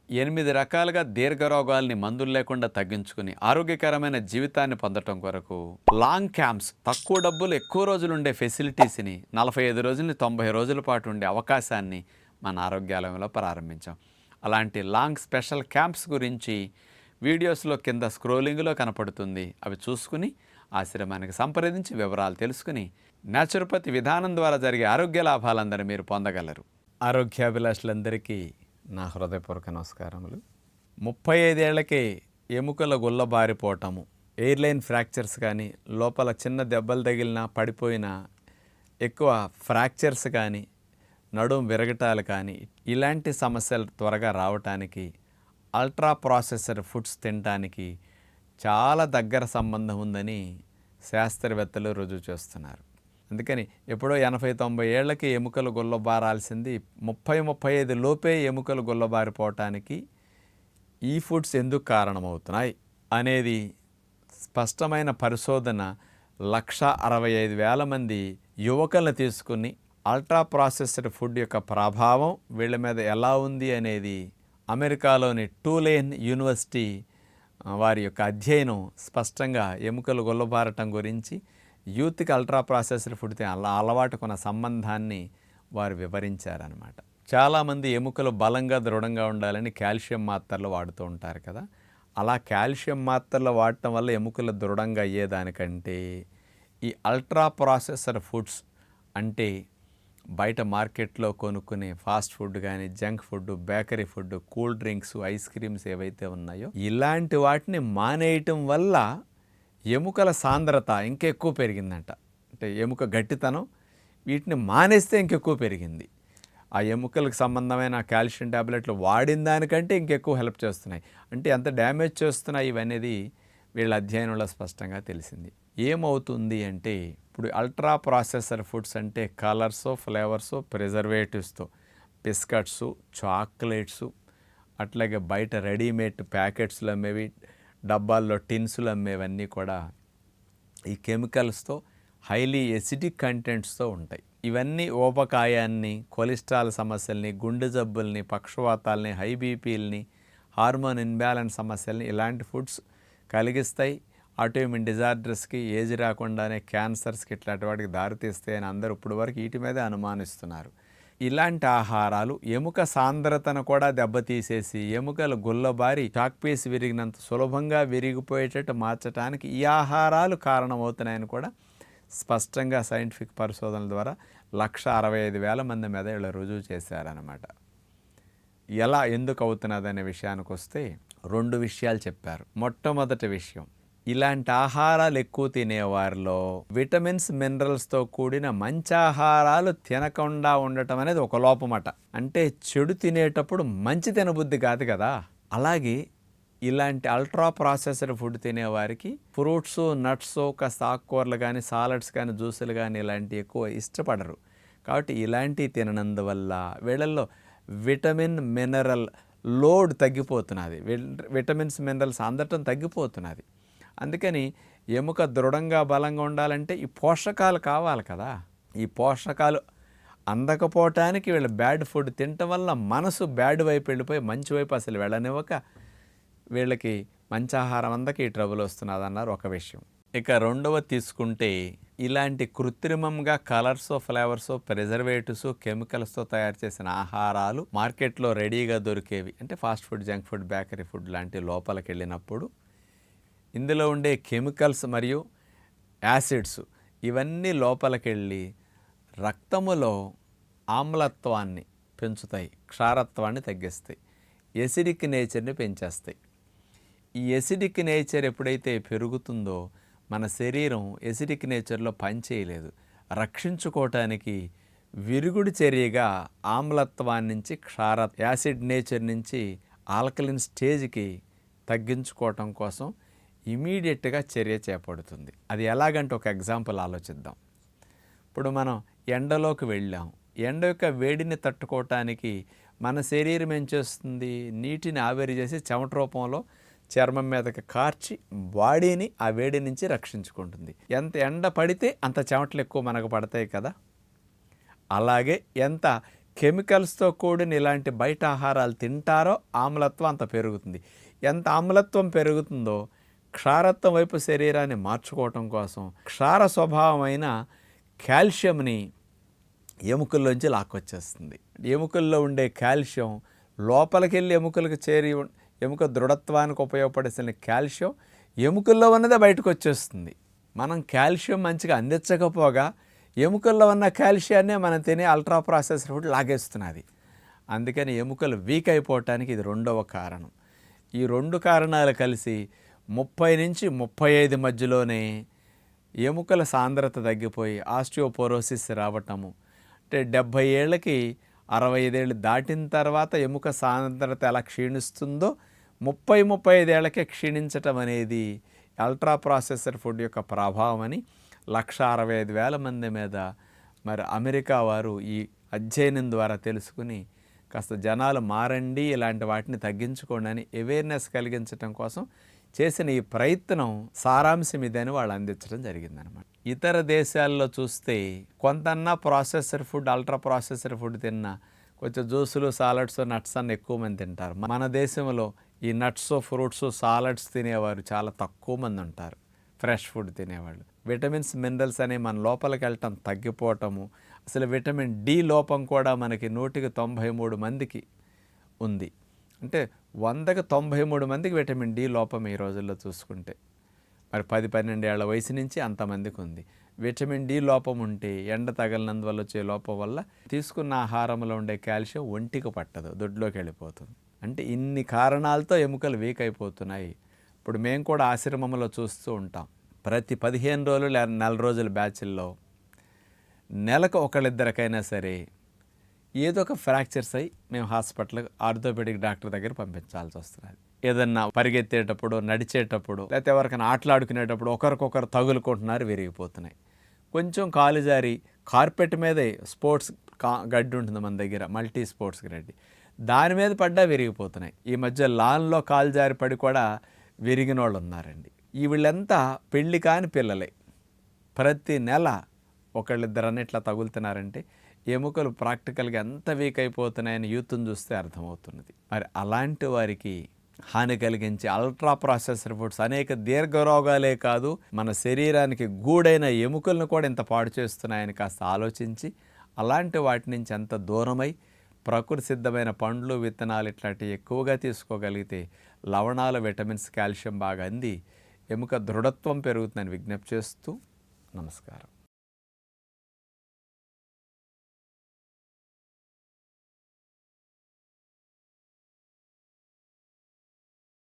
8 రకాలుగా దీర్ఘరోగాల్ని మందులు లేకుండా తగ్గించుకుని ఆరోగ్యకరమైన జీవితాన్ని పొందటం కొరకు లాంగ్ క్యాంప్స్, తక్కువ డబ్బులు ఎక్కువ రోజులు ఉండే ఫెసిలిటీస్ని 45 రోజుల నుంచి 90 రోజుల పాటు ఉండే అవకాశాన్ని మన ఆరోగ్యాలయంలో ప్రారంభించాం. అలాంటి లాంగ్ స్పెషల్ క్యాంప్స్ గురించి వీడియోస్లో కింద స్క్రోలింగ్లో కనపడుతుంది. అవి చూసుకుని ఆశ్రమానికి సంప్రదించి వివరాలు తెలుసుకుని న్యాచురోపతి విధానం ద్వారా జరిగే ఆరోగ్య లాభాలందరూ మీరు పొందగలరు. ఆరోగ్యాభిలాషులందరికీ నా హృదయపూర్వక నమస్కారములు. 35 ఏళ్లకే ఎముకల గుల్లబారిపోవటము, ఎయిర్లైన్ ఫ్రాక్చర్స్ కానీ, లోపల చిన్న దెబ్బలు తగిలినా పడిపోయినా, ఎక్కువ ఫ్రాక్చర్స్ కానీ, నడుం విరగటాలు కానీ, ఇలాంటి సమస్యలు త్వరగా రావటానికి అల్ట్రా ప్రాసెసర్ ఫుడ్స్ తినడానికి చాలా దగ్గర సంబంధం ఉందని శాస్త్రవేత్తలు రుజువు చేస్తున్నారు. అందుకని ఎప్పుడో 80-90 ఏళ్లకి ఎముకలు గుల్లబారాల్సింది 30-35 లోపే ఎముకలు గుల్లబారిపోవటానికి ఈ ఫుడ్స్ ఎందుకు కారణమవుతున్నాయి అనేది స్పష్టమైన పరిశోధన 165,000 మంది యువకులను తీసుకుని అల్ట్రా ప్రాసెస్డ్ ఫుడ్ యొక్క ప్రభావం వీళ్ళ మీద ఎలా ఉంది అనేది అమెరికాలోని టూలేన్ యూనివర్సిటీ వారి యొక్క అధ్యయనం స్పష్టంగా ఎముకలు గుల్లబారటం గురించి యూత్కి అల్ట్రా ప్రాసెస్డ్ ఫుడ్ అలవాటుకున్న సంబంధాన్ని వారు వివరించారనమాట. చాలామంది ఎముకలు బలంగా దృఢంగా ఉండాలని కాల్షియం మాత్రలు వాడుతూ ఉంటారు కదా. అలా కాల్షియం మాత్రలు వాడటం వల్ల ఎముకలు దృఢంగా అయ్యేదానికంటే ఈ అల్ట్రా ప్రాసెస్డ్ ఫుడ్స్ అంటే బయట మార్కెట్లో కొనుక్కునే ఫాస్ట్ ఫుడ్ కానీ, junk food, bakery food, cool drinks, ice creams ఏవైతే ఉన్నాయో ఇలాంటి వాటిని మానేయటం వల్ల ఎముకల సాంద్రత ఇంకా ఎక్కువ పెరిగిందంట. అంటే ఎముక గట్టితనం వీటిని మానేస్తే ఇంకెక్కువ పెరిగింది. ఆ ఎముకలకు సంబంధమైన కాల్షియం ట్యాబ్లెట్లు వాడిన దానికంటే ఇంకెక్కువ హెల్ప్ చేస్తున్నాయి. అంటే ఎంత డ్యామేజ్ చేస్తున్నాయి ఇవనేది వీళ్ళ అధ్యయనంలో స్పష్టంగా తెలిసింది. ఏమవుతుంది అంటే ఇప్పుడు అల్ట్రా ప్రాసెసర్ ఫుడ్స్ అంటే కలర్స్, ఫ్లేవర్స్, ప్రిజర్వేటివ్స్తో బిస్కట్స్, చాక్లెట్స్, అట్లాగే బయట రెడీమేడ్ ప్యాకెట్స్లో అమ్మేవి, డబ్బాల్లో టిన్సులు అమ్మేవన్నీ కూడా ఈ కెమికల్స్తో హైలీ ఎసిడిక్ కంటెంట్స్తో ఉంటాయి. ఇవన్నీ ఊబకాయాన్ని, కొలెస్ట్రాల్ సమస్యల్ని, గుండె జబ్బుల్ని, పక్షవాతాలని, హై బీపీలని, హార్మోన్ ఇన్బ్యాలెన్స్ సమస్యల్ని ఇలాంటి ఫుడ్స్ కలిగిస్తాయి. ఆటోఇమ్యూన్ డిజార్డర్స్కి, ఏజ్ రాకుండానే క్యాన్సర్స్కి ఇట్లాంటి వాటికి దారితీస్తాయని అందరూ ఇప్పుడు వరకు వీటి మీదే అనుమానిస్తున్నారు. ఇలాంటి ఆహారాలు ఎముక సాంద్రతను కూడా దెబ్బతీసేసి ఎముకలు గుల్లబారి చాక్పీస్ విరిగినంత సులభంగా విరిగిపోయేటట్టు మార్చడానికి ఈ ఆహారాలు కారణమవుతున్నాయని కూడా స్పష్టంగా సైంటిఫిక్ పరిశోధనల ద్వారా 165,000 మంది మీద ఇలా రుజువు చేశారన్నమాట. ఎలా ఎందుకు అవుతున్నదనే విషయానికి వస్తే 2 విషయాలు చెప్పారు. మొట్టమొదటి విషయం, ఇలాంటి ఆహారాలు ఎక్కువ తినేవారిలో విటమిన్స్, మినరల్స్తో కూడిన మంచి ఆహారాలు తినకుండా ఉండటం అనేది ఒక లోపమట. అంటే చెడు తినేటప్పుడు మంచి తినబుద్ధి కాదు కదా. అలాగే ఇలాంటి అల్ట్రా ప్రాసెస్డ్ ఫుడ్ తినేవారికి ఫ్రూట్స్, నట్స్, కాస్త ఆకుకూరలు కానీ, సాలడ్స్ కానీ, జ్యూసులు కానీ ఇలాంటివి ఎక్కువ ఇష్టపడరు. కాబట్టి ఇలాంటివి తిననందువల్ల వీళ్ళల్లో విటమిన్, మినరల్ లోడ్ తగ్గిపోతున్నది. విటమిన్స్, మినరల్స్ అందటం తగ్గిపోతున్నది. అందుకని ఎముక దృఢంగా బలంగా ఉండాలంటే ఈ పోషకాలు కావాలి కదా. ఈ పోషకాలు అందకపోవటానికి వీళ్ళు బ్యాడ్ ఫుడ్ తినటం వల్ల మనసు బ్యాడ్ వైపు వెళ్ళిపోయి మంచి వైపు అసలు వెళ్ళనివ్వక వీళ్ళకి మంచి ఆహారం అందక ఈ ట్రబుల్ వస్తున్నది అన్నారు ఒక విషయం. ఇక రెండవ తీసుకుంటే ఇలాంటి కృత్రిమంగా కలర్స్, ఫ్లేవర్స్, ప్రిజర్వేటివ్స్, కెమికల్స్తో తయారు చేసిన ఆహారాలు మార్కెట్లో రెడీగా దొరికేవి అంటే fast food, junk food, bakery food లాంటి లోపలికి వెళ్ళినప్పుడు ఇందులో ఉండే కెమికల్స్ మరియు యాసిడ్స్ ఇవన్నీ లోపలికెళ్ళి రక్తములో ఆమ్లత్వాన్ని పెంచుతాయి, క్షారత్వాన్ని తగ్గిస్తాయి, ఎసిడిక్ నేచర్ని పెంచేస్తాయి. ఈ ఎసిడిక్ నేచర్ ఎప్పుడైతే పెరుగుతుందో మన శరీరం ఎసిడిక్ నేచర్లో పనిచేయలేదు. రక్షించుకోవటానికి విరుగుడు చర్యగా ఆమ్లత్వాన్ని నుంచి యాసిడ్ నేచర్ నుంచి ఆల్కలిన్ స్టేజ్కి తగ్గించుకోవటం కోసం ఇమీడియట్గా చర్య చేపడుతుంది. అది ఎలాగంటే ఒక ఎగ్జాంపుల్ ఆలోచిద్దాం. ఇప్పుడు మనం ఎండలోకి వెళ్ళాం. ఎండ యొక్క వేడిని తట్టుకోవటానికి మన శరీరం ఏం చేస్తుంది, నీటిని ఆవిరి చేసి చెమట రూపంలో చర్మం మీదకి కార్చి బాడీని ఆ వేడి నుంచి రక్షించుకుంటుంది. ఎంత ఎండ పడితే అంత చెమటలు ఎక్కువ మనకు పడతాయి కదా. అలాగే ఎంత కెమికల్స్తో కూడిన ఇలాంటి బయట ఆహారాలు తింటారో ఆమ్లత్వం అంత పెరుగుతుంది. ఎంత ఆమ్లత్వం పెరుగుతుందో క్షారత్వం వైపు శరీరాన్ని మార్చుకోవటం కోసం క్షార స్వభావమైన కాల్షియంని ఎముకల్లోంచి లాక్కొచ్చేస్తుంది. ఎముకల్లో ఉండే కాల్షియం లోపలికి వెళ్ళి ఎముకలకు చేరి ఎముక దృఢత్వానికి ఉపయోగపడేసిన కాల్షియం ఎముకల్లో ఉన్నదే బయటకు వచ్చేస్తుంది. మనం కాల్షియం మంచిగా అందించకపోగా ఎముకల్లో ఉన్న కాల్షియాన్నే మనం తినే అల్ట్రా ప్రాసెస్డ్ ఫుడ్ లాగేస్తున్నది. అందుకని ఎముకలు వీక్ అయిపోవటానికి ఇది రెండవ కారణం. ఈ రెండు కారణాలు కలిసి 30 నుంచి 35 మధ్యలోనే ఎముకల సాంద్రత తగ్గిపోయి ఆస్టియోపోరోసిస్ రావటము. అంటే 70 ఏళ్ళకి 65 ఏళ్ళు దాటిన తర్వాత ఎముక సాంద్రత ఎలా క్షీణిస్తుందో 30-35 ఏళ్ళకే క్షీణించటం అనేది అల్ట్రా ప్రాసెసర్ ఫుడ్ యొక్క ప్రభావం అని 165,000 మంది మీద మరి అమెరికా వారు ఈ అధ్యయనం ద్వారా తెలుసుకుని కాస్త జనాలు మారండి, ఇలాంటి వాటిని తగ్గించుకోండి అని అవేర్నెస్ కలిగించడం కోసం చేసిన ఈ ప్రయత్నం సారాంశం ఇదని వాళ్ళు అందించడం జరిగిందనమాట. ఇతర దేశాల్లో చూస్తే కొంతన్నా processor food, ultra processor food తిన్నా కొంచెం జ్యూసులు, సాలడ్స్, నట్స్ అన్న ఎక్కువ మంది తింటారు. మన దేశంలో ఈ నట్స్, ఫ్రూట్స్, సాలడ్స్ తినేవారు చాలా తక్కువ మంది ఉంటారు. ఫ్రెష్ ఫుడ్ తినేవాళ్ళు. విటమిన్స్, మినరల్స్ అనేవి మన లోపలికి వెళ్ళటం తగ్గిపోవటము, అసలు విటమిన్ డి లోపం కూడా మనకి 100కి 93 మందికి ఉంది. అంటే 100కి 93 మందికి విటమిన్ డి లోపం ఈ రోజుల్లో చూసుకుంటే. మరి 10-12 ఏళ్ల వయసు నుంచి అంతమందికి ఉంది. విటమిన్ డి లోపం ఉంటే ఎండ తగలినందువల్ల వచ్చే లోపం వల్ల తీసుకున్న ఆహారంలో ఉండే కాల్షియం ఒంటికి పట్టదు, దొడ్లోకి వెళ్ళిపోతుంది. అంటే ఇన్ని కారణాలతో ఎముకలు వీక్ అయిపోతున్నాయి. ఇప్పుడు మేము కూడా ఆశ్రమంలో చూస్తూ ఉంటాం. ప్రతి 15 రోజులు లేదా 4 రోజుల బ్యాచ్ల్లో నెలకు ఒకళ్ళిద్దరికైనా సరే ఏదో ఒక ఫ్రాక్చర్స్ అయ్యి మేము హాస్పిటల్ ఆర్థోపెడిక్ డాక్టర్ దగ్గర పంపించాల్సి వస్తున్నది. ఏదన్నా పరిగెత్తేటప్పుడు, నడిచేటప్పుడు, లేకపోతే ఎవరికైనా ఆటలాడుకునేటప్పుడు ఒకరికొకరు తగులుకుంటున్నారు, విరిగిపోతున్నాయి. కొంచెం కాలు జారి కార్పెట్ మీదే స్పోర్ట్స్ గడ్డి ఉంటుంది మన దగ్గర, మల్టీ స్పోర్ట్స్ గడ్డి, దాని మీద పడ్డా విరిగిపోతున్నాయి. ఈ మధ్య లాన్లో కాలు జారి పడి కూడా విరిగిన వాళ్ళు ఉన్నారండి. ఈ వీళ్ళంతా పెళ్ళి కాని పిల్లలే. ప్రతి నెల ఒకళ్ళిద్దరని ఇట్లా తగులుతున్నారంటే ఎముకలు ప్రాక్టికల్గా ఎంత వీక్ అయిపోతున్నాయని యూత్ని చూస్తే అర్థమవుతున్నది. మరి అలాంటి వారికి హాని కలిగించే అల్ట్రా ప్రాసెసర్ ఫుడ్స్ అనేక దీర్ఘరోగాలే కాదు, మన శరీరానికి గూడైన ఎముకలను కూడా ఇంత పాడు చేస్తున్నాయని కాస్త ఆలోచించి అలాంటి వాటి నుంచి ఎంత దూరమై ప్రకృతి సిద్ధమైన పండ్లు, విత్తనాలు ఇట్లాంటివి ఎక్కువగా తీసుకోగలిగితే లవణాలు, విటమిన్స్, కాల్షియం బాగా అంది ఎముక దృఢత్వం పెరుగుతుందని విజ్ఞప్తి చేస్తూ నమస్కారం.